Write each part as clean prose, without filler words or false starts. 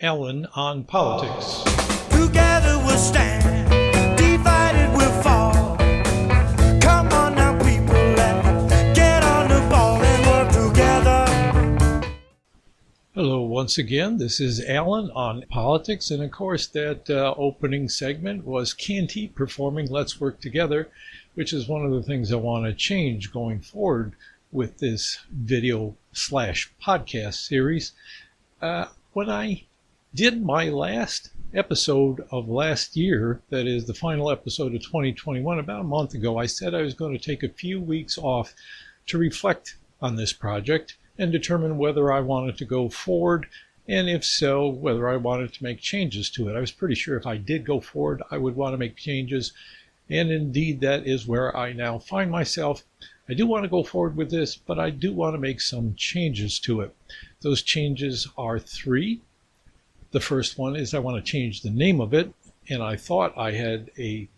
Alan on politics. Together we'll stand, divided we'll fall. Come on now, people, let's get on the ball and work together. Hello once again, this is Alan on politics, and of course that opening segment was Canty performing Let's Work Together, which is one of the things I want to change going forward with this video/podcast series. When I did my last episode of last year, that is the final episode of 2021, about a month ago, I said I was going to take a few weeks off to reflect on this project and determine whether I wanted to go forward, and if so, whether I wanted to make changes to it. I was pretty sure if I did go forward, I would want to make changes, and indeed that is where I now find myself. I do want to go forward with this, but I do want to make some changes to it. Those changes are three. The first one is I want to change the name of it, and I thought I had a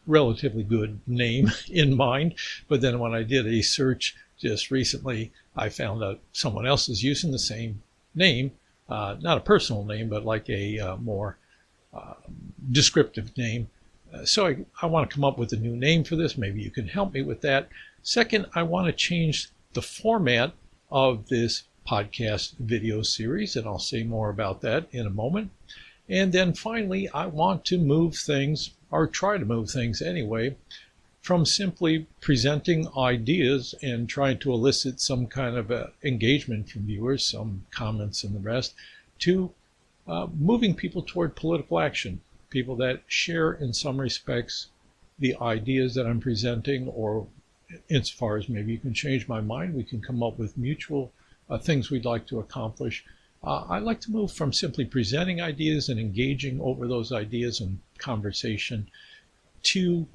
relatively good name in mind, but then when I did a search just recently, I found out someone else is using the same name, not a personal name, but like a more descriptive name. So I want to come up with a new name for this. Maybe you can help me with that. Second, I want to change the format of this podcast video series, and I'll say more about that in a moment. And then finally, I want to move things, or try to move things anyway, from simply presenting ideas and trying to elicit some kind of engagement from viewers, some comments and the rest, to moving people toward political action, people that share in some respects the ideas that I'm presenting, or insofar as maybe you can change my mind, we can come up with mutual things we'd like to accomplish. I like to move from simply presenting ideas and engaging over those ideas in conversation to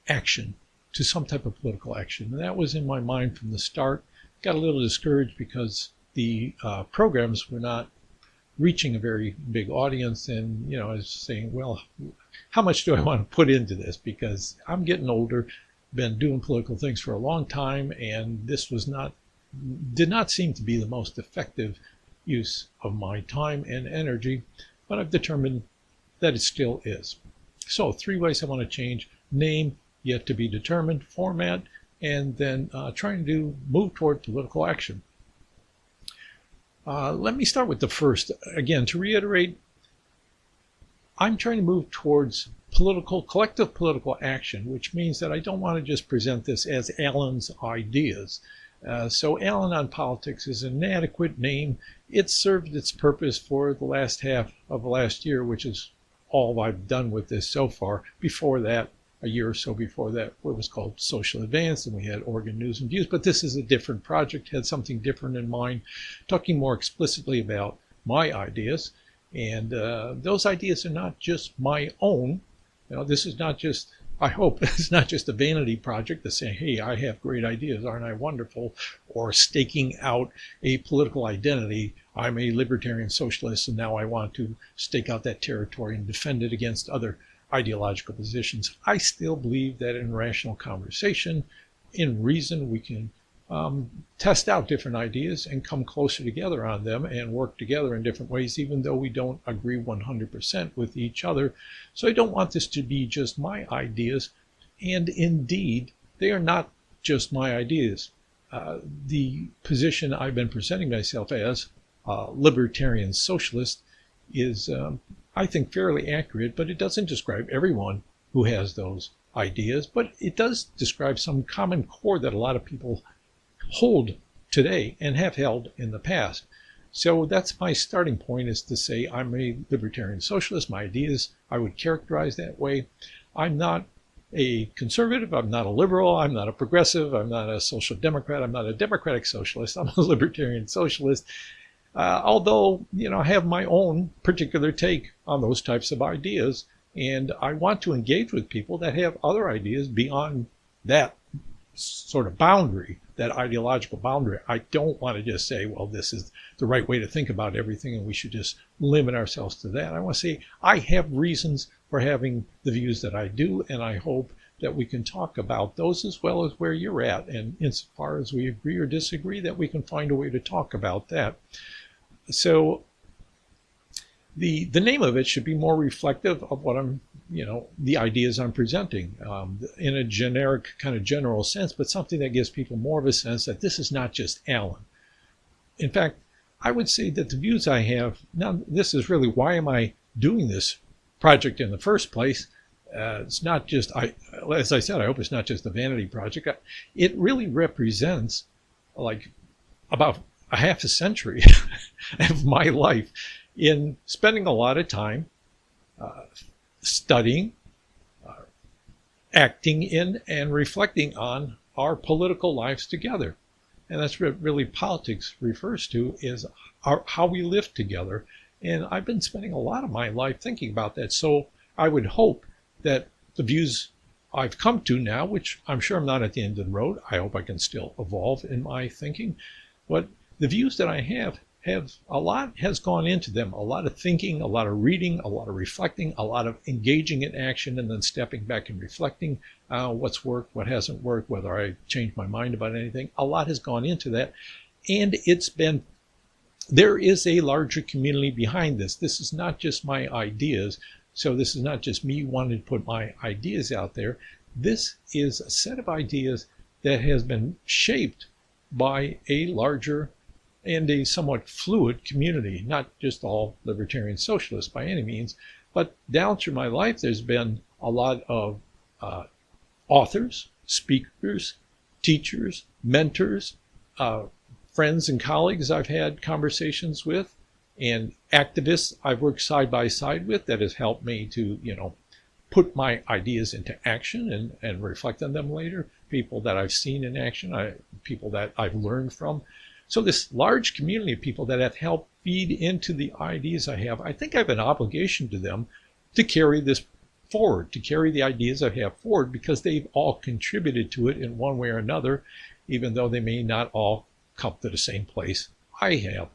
action, to some type of political action. And that was in my mind from the start. Got a little discouraged because the programs were not reaching a very big audience, and I was saying, well, how much do I want to put into this? Because I'm getting older, been doing political things for a long time, and this did not seem to be the most effective use of my time and energy, but I've determined that it still is. So 3 ways I want to change: name, yet to be determined; format; and then trying to move toward political action. Let me start with the first. Again, to reiterate, I'm trying to move towards collective political action, which means that I don't want to just present this as Alan's ideas. So Alan on Politics is an inadequate name. It served its purpose for the last half of last year, which is all I've done with this so far. Before that, a year or so before that, it was called Social Advance, and we had Oregon News and Views. But this is a different project, had something different in mind, talking more explicitly about my ideas. And those ideas are not just my own. This is not just, I hope, it's not just a vanity project to say, hey, I have great ideas, aren't I wonderful? Or staking out a political identity. I'm a libertarian socialist, and now I want to stake out that territory and defend it against other ideological positions. I still believe that in rational conversation, in reason, we can test out different ideas and come closer together on them and work together in different ways, even though we don't agree 100% with each other. So I don't want this to be just my ideas, and indeed, they are not just my ideas. The position I've been presenting myself as, libertarian socialist, is I think fairly accurate, but it doesn't describe everyone who has those ideas, but it does describe some common core that a lot of people hold today and have held in the past. So that's my starting point, is to say I'm a libertarian socialist. My ideas I would characterize that way. I'm not a conservative, I'm not a liberal, I'm not a progressive, I'm not a social democrat, I'm not a democratic socialist, I'm a libertarian socialist. Although, I have my own particular take on those types of ideas, and I want to engage with people that have other ideas beyond that sort of boundary, that ideological boundary. I don't want to just say, well, this is the right way to think about everything, and we should just limit ourselves to that. I want to say I have reasons for having the views that I do, and I hope that we can talk about those as well as where you're at. And insofar as we agree or disagree, that we can find a way to talk about that. So the name of it should be more reflective of what I'm, the ideas I'm presenting in a generic kind of general sense, but something that gives people more of a sense that this is not just Alan. In fact, I would say that the views I have, now this is really why am I doing this project in the first place. It's not just, as I said, I hope it's not just a vanity project. It really represents like about a half a century of my life in spending a lot of time studying, acting in, and reflecting on our political lives together. And that's what really politics refers to, is how we live together. And I've been spending a lot of my life thinking about that. So I would hope that the views I've come to now, which I'm sure I'm not at the end of the road, I hope I can still evolve in my thinking, but the views that I have a lot has gone into them, a lot of thinking, a lot of reading, a lot of reflecting, a lot of engaging in action, and then stepping back and reflecting what's worked, what hasn't worked, whether I changed my mind about anything. A lot has gone into that, and there is a larger community behind this. This is not just my ideas. So this is not just me wanting to put my ideas out there. This is a set of ideas that has been shaped by a larger and a somewhat fluid community, not just all libertarian socialists by any means, but down through my life, there's been a lot of authors, speakers, teachers, mentors, friends and colleagues I've had conversations with, and activists I've worked side by side with that has helped me to, put my ideas into action and reflect on them later. People that I've seen in action, people that I've learned from. So this large community of people that have helped feed into the ideas I have, I think I have an obligation to them to carry this forward, to carry the ideas I have forward, because they've all contributed to it in one way or another, even though they may not all come to the same place I have.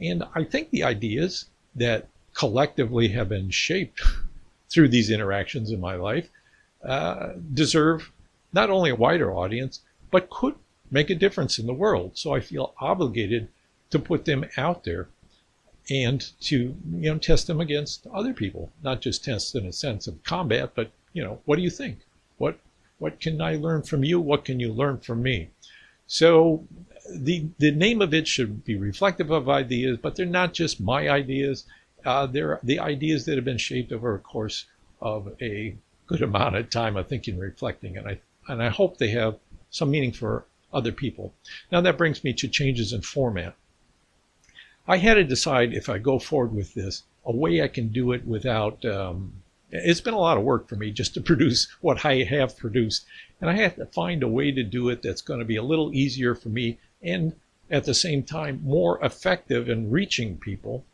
And I think the ideas that collectively have been shaped through these interactions in my life deserve not only a wider audience, but could make a difference in the world. So I feel obligated to put them out there and to test them against other people, not just test in a sense of combat, but what do you think? What can I learn from you? What can you learn from me? So the name of it should be reflective of ideas, but they're not just my ideas. They're the ideas that have been shaped over a course of a good amount of time of thinking and reflecting, and I hope they have some meaning for other people. Now that brings me to changes in format. I had to decide, if I go forward with this, a way I can do it without, it's been a lot of work for me just to produce what I have produced, and I have to find a way to do it that's going to be a little easier for me and at the same time more effective in reaching people,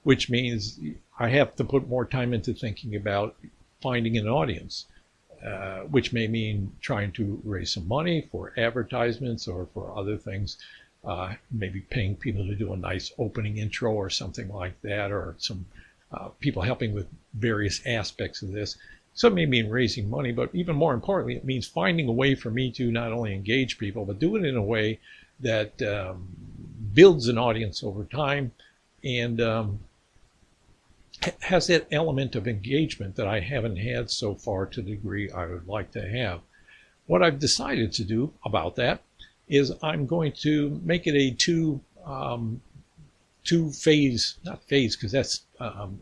which means I have to put more time into thinking about finding an audience, which may mean trying to raise some money for advertisements or for other things, maybe paying people to do a nice opening intro or something like that, or some people helping with various aspects of this. So it may mean raising money, but even more importantly, it means finding a way for me to not only engage people, but do it in a way that builds an audience over time and has that element of engagement that I haven't had so far to the degree I would like to have. What I've decided to do about that is I'm going to make it a two-phase, not phase because that's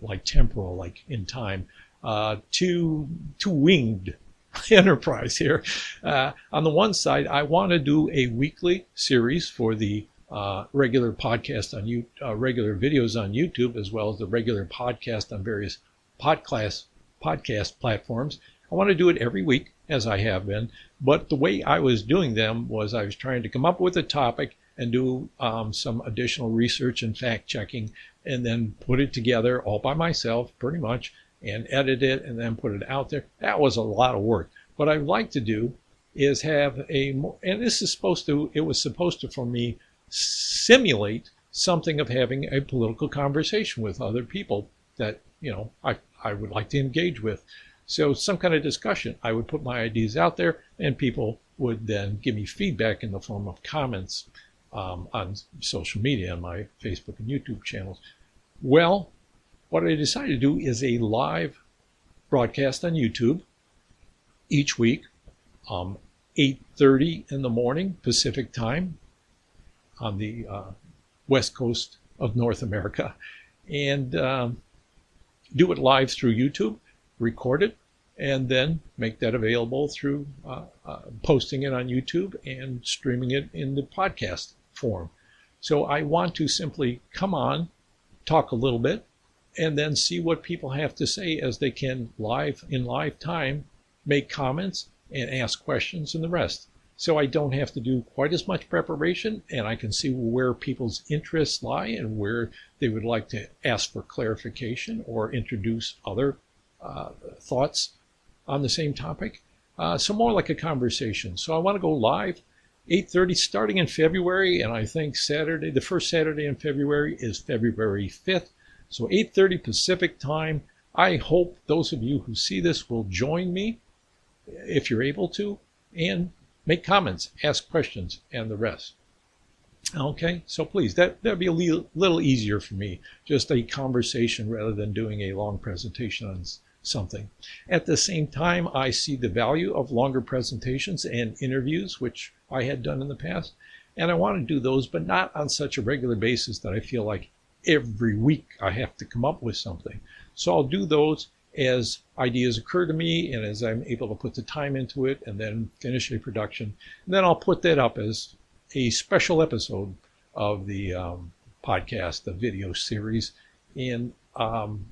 like temporal, like in time, two-winged enterprise here. On the one side, I want to do a weekly series for the regular podcast on regular videos on YouTube, as well as the regular podcast on various podcast platforms. I want to do it every week, as I have been, but the way I was doing them was I was trying to come up with a topic and do some additional research and fact checking, and then put it together all by myself, pretty much, and edit it and then put it out there. That was a lot of work. What I'd like to do is have and this is it was supposed to, for me, simulate something of having a political conversation with other people that, I would like to engage with. So some kind of discussion. I would put my ideas out there and people would then give me feedback in the form of comments on social media, on my Facebook and YouTube channels. Well, what I decided to do is a live broadcast on YouTube each week, 8:30 in the morning Pacific time on the west coast of North America, and do it live through YouTube, record it, and then make that available through posting it on YouTube and streaming it in the podcast form. So I want to simply come on, talk a little bit, and then see what people have to say as they can in live time, make comments and ask questions and the rest. So I don't have to do quite as much preparation, and I can see where people's interests lie and where they would like to ask for clarification or introduce other thoughts on the same topic. So more like a conversation. So I want to go live 8:30 starting in February, and I think the first Saturday in February is February 5th. So 8:30 Pacific time. I hope those of you who see this will join me if you're able to, and make comments, ask questions, and the rest. Okay, so please, that'd be a little easier for me, just a conversation rather than doing a long presentation on something. At the same time, I see the value of longer presentations and interviews, which I had done in the past, and I want to do those, but not on such a regular basis that I feel like every week I have to come up with something. So I'll do those as ideas occur to me and as I'm able to put the time into it and then finish a production. And then I'll put that up as a special episode of the podcast, the video series, in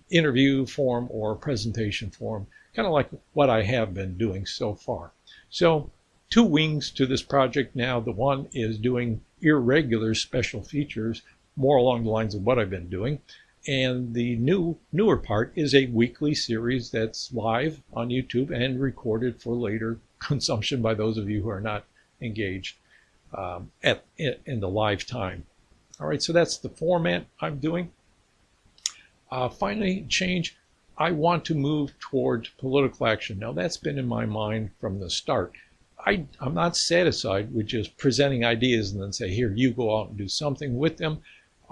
interview form or presentation form, kind of like what I have been doing so far. So 2 wings to this project now. The one is doing irregular special features, more along the lines of what I've been doing. And the newer part is a weekly series that's live on YouTube and recorded for later consumption by those of you who are not engaged in the live time. All right, so that's the format I'm doing. Finally, change. I want to move toward political action. Now, that's been in my mind from the start. I'm not satisfied with just presenting ideas and then say, here, you go out and do something with them.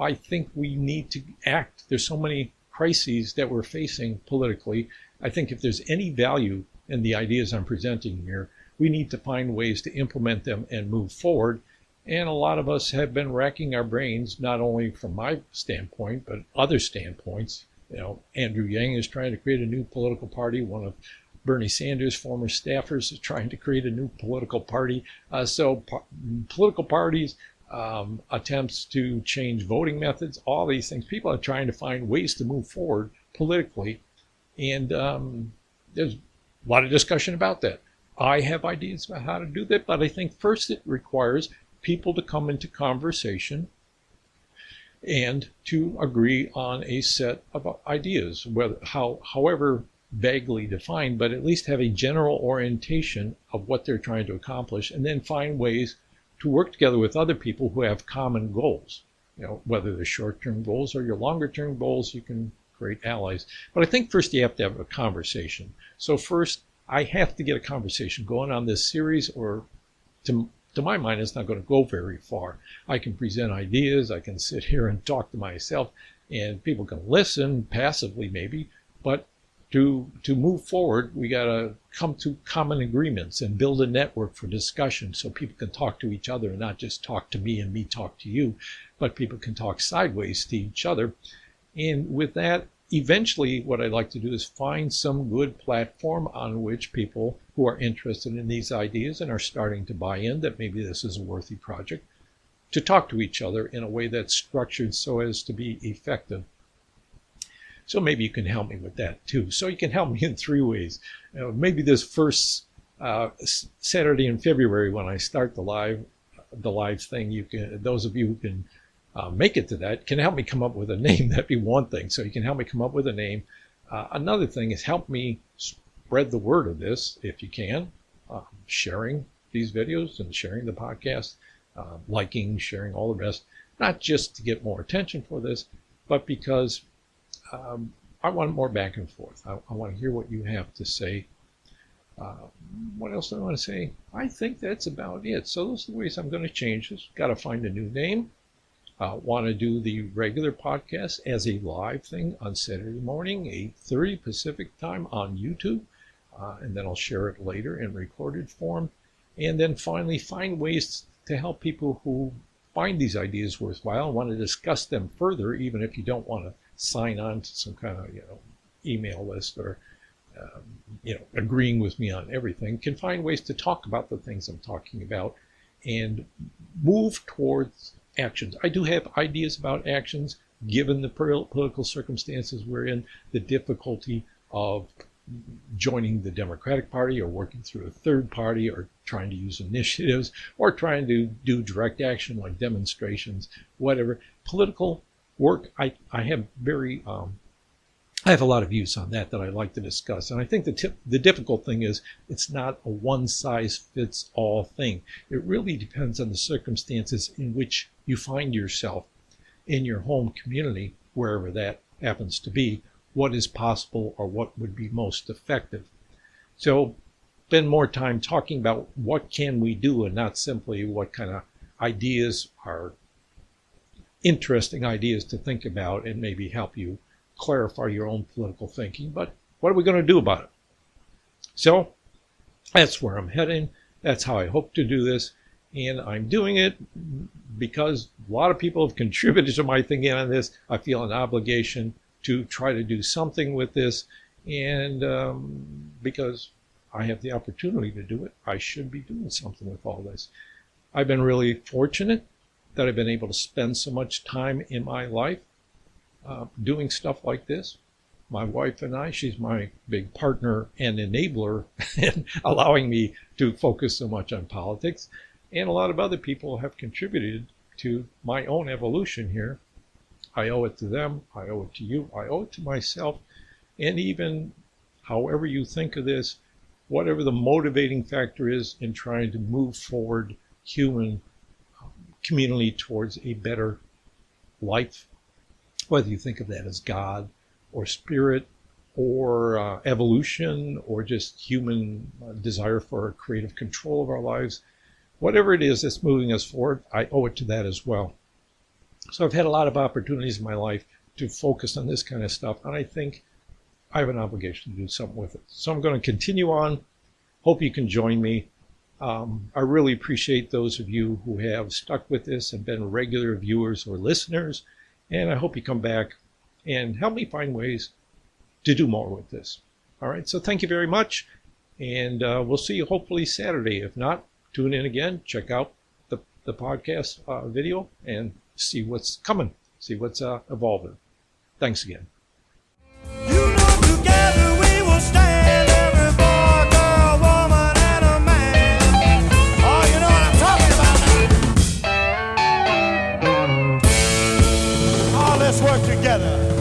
I think we need to act. There's so many crises that we're facing politically. I think if there's any value in the ideas I'm presenting here, we need to find ways to implement them and move forward. And a lot of us have been racking our brains, not only from my standpoint, but other standpoints. You know, Andrew Yang is trying to create a new political party. One of Bernie Sanders' former staffers is trying to create a new political party. Political parties, attempts to change voting methods, all these things. People are trying to find ways to move forward politically, and there's a lot of discussion about that. I have ideas about how to do that, but I think first it requires people to come into conversation and to agree on a set of ideas, however vaguely defined, but at least have a general orientation of what they're trying to accomplish, and then find ways to work together with other people who have common goals. You know, whether they're short-term goals or your longer-term goals, you can create allies. But I think first you have to have a conversation. So first, I have to get a conversation going on this series, or to my mind, it's not going to go very far. I can present ideas, I can sit here and talk to myself, and people can listen passively maybe, but to move forward, we got to come to common agreements and build a network for discussion so people can talk to each other and not just talk to me and me talk to you, but people can talk sideways to each other. And with that, eventually what I'd like to do is find some good platform on which people who are interested in these ideas and are starting to buy in that maybe this is a worthy project, to talk to each other in a way that's structured so as to be effective. So maybe you can help me with that too. So you can help me in 3 ways. Maybe this first Saturday in February when I start the live thing, you can, those of you who can make it to that, can help me come up with a name. That'd be one thing. So you can help me come up with a name. Another thing is help me spread the word of this if you can, sharing these videos and sharing the podcast, liking, sharing all the rest, not just to get more attention for this, but because I want more back and forth. I want to hear what you have to say. What else do I want to say? I think that's about it. So those are the ways I'm going to change this. Got to find a new name. Want to do the regular podcast as a live thing on Saturday morning, 8:30 Pacific time on YouTube. And then I'll share it later in recorded form. And then finally, find ways to help people who find these ideas worthwhile and want to discuss them further, even if you don't want to sign on to some kind of email list or agreeing with me on everything. Can find ways to talk about the things I'm talking about and move towards actions. I do have ideas about actions, given the political circumstances we're in, the difficulty of joining the Democratic Party or working through a third party or trying to use initiatives or trying to do direct action like demonstrations, whatever. Political work, I have I have a lot of views on that I'd like to discuss. And I think the difficult thing is it's not a one-size-fits-all thing. It really depends on the circumstances in which you find yourself in your home community, wherever that happens to be, what is possible or what would be most effective. So spend more time talking about what can we do and not simply what kind of ideas are interesting ideas to think about and maybe help you clarify your own political thinking. But what are we going to do about it? So that's where I'm heading. That's how I hope to do this. And I'm doing it because a lot of people have contributed to my thinking on this. I feel an obligation to try to do something with this. And because I have the opportunity to do it, I should be doing something with all this. I've been really fortunate that I've been able to spend so much time in my life doing stuff like this. My wife and I, she's my big partner and enabler in allowing me to focus so much on politics. And a lot of other people have contributed to my own evolution here. I owe it to them. I owe it to you. I owe it to myself. And even however you think of this, whatever the motivating factor is in trying to move forward human community towards a better life, whether you think of that as God or spirit or evolution or just human desire for creative control of our lives, whatever it is that's moving us forward, I owe it to that as well. So I've had a lot of opportunities in my life to focus on this kind of stuff, and I think I have an obligation to do something with it. So I'm going to continue on. Hope you can join me. I really appreciate those of you who have stuck with this and been regular viewers or listeners, and I hope you come back and help me find ways to do more with this. All right, so thank you very much, and we'll see you hopefully Saturday. If not, tune in again, check out the podcast video, and see what's coming, see what's evolving. Thanks again. You know, together we will stand, every boy, girl, woman, and a man. Oh, you know what I'm talking about now. Oh, let's work together.